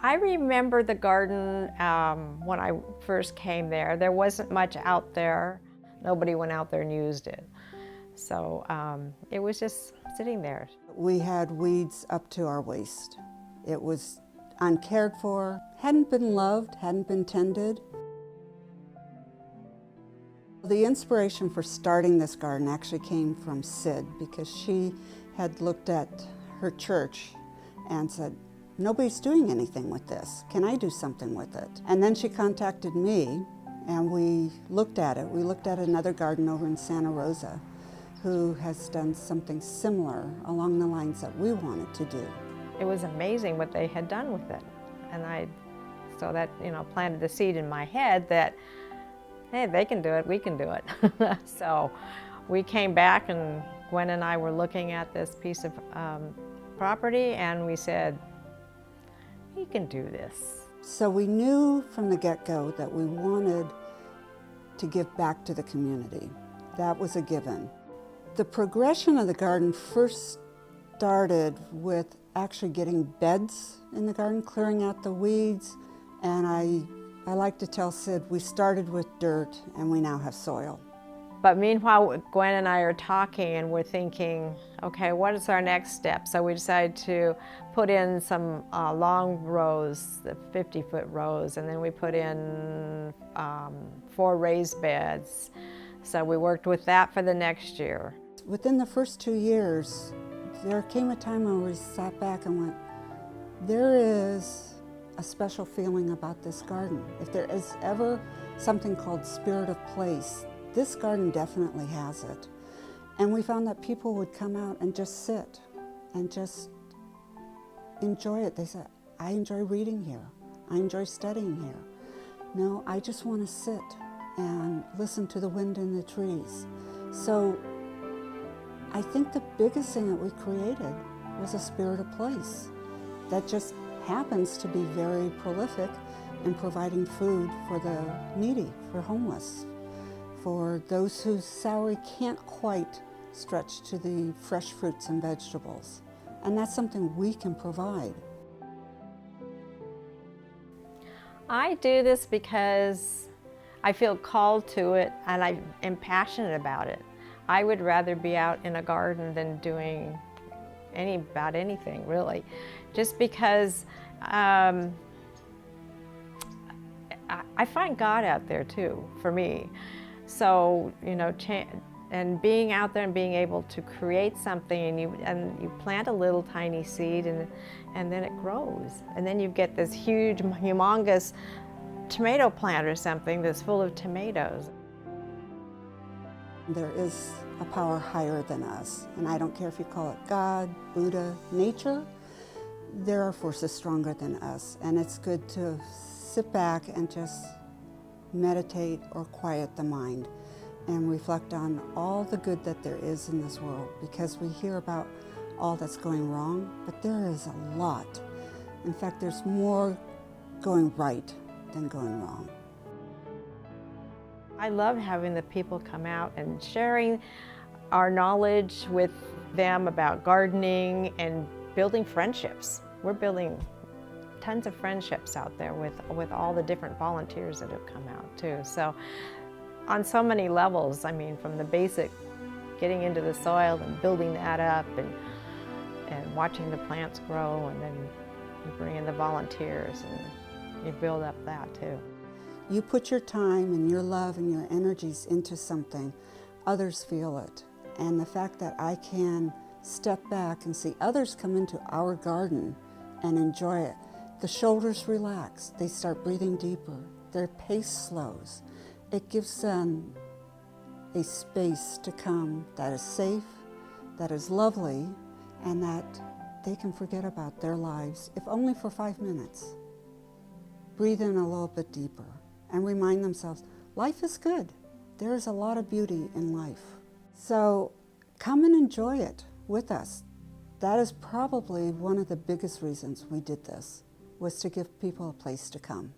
I remember the garden when I first came there. There wasn't much out there. Nobody went out there and used it. So it was just sitting there. We had weeds up to our waist. It was uncared for, hadn't been loved, hadn't been tended. The inspiration for starting this garden actually came from Sid, because she had looked at her church and said, nobody's doing anything with this. Can I do something with it? And then she contacted me and we looked at it. We looked at another garden over in Santa Rosa who has done something similar along the lines that we wanted to do. It was amazing what they had done with it. And so that, planted the seed in my head that, hey, they can do it, we can do it. So we came back and Gwen and I were looking at this piece of property and we said, we can do this. So we knew from the get-go that we wanted to give back to the community. That was a given. The progression of the garden first started with actually getting beds in the garden, clearing out the weeds, and I like to tell Sid, we started with dirt and we now have soil. But meanwhile, Gwen and I are talking and we're thinking, okay, what is our next step? So we decided to put in some long rows, the 50-foot rows, and then we put in 4 raised beds. So we worked with that for the next year. Within the first 2 years, there came a time when we sat back and went, there is a special feeling about this garden. If there is ever something called spirit of place, this garden definitely has it. And we found that people would come out and just sit and just enjoy it. They said, I enjoy reading here. I enjoy studying here. No, I just want to sit and listen to the wind in the trees. So I think the biggest thing that we created was a spirit of place that just happens to be very prolific in providing food for the needy, for homeless, for those whose salary can't quite stretch to the fresh fruits and vegetables. And that's something we can provide. I do this because I feel called to it and I am passionate about it. I would rather be out in a garden than doing about anything, really. Just because I find God out there too, for me. So, and being out there and being able to create something, and you plant a little tiny seed and then it grows. And then you get this huge, humongous tomato plant or something that's full of tomatoes. There is a power higher than us, and I don't care if you call it God, Buddha, nature, there are forces stronger than us, and it's good to sit back and just meditate or quiet the mind and reflect on all the good that there is in this world, because we hear about all that's going wrong, but there is a lot. In fact, there's more going right than going wrong. I love having the people come out and sharing our knowledge with them about gardening and building friendships. We're building tons of friendships out there with all the different volunteers that have come out too. So on so many levels, I mean, from the basic getting into the soil and building that up and watching the plants grow, and then you bring in the volunteers and you build up that too. You put your time and your love and your energies into something, others feel it. And the fact that I can step back and see others come into our garden and enjoy it, the shoulders relax, they start breathing deeper, their pace slows. It gives them a space to come that is safe, that is lovely, and that they can forget about their lives, if only for 5 minutes. Breathe in a little bit deeper and remind themselves, life is good. There is a lot of beauty in life. So come and enjoy it with us. That is probably one of the biggest reasons we did this, was to give people a place to come.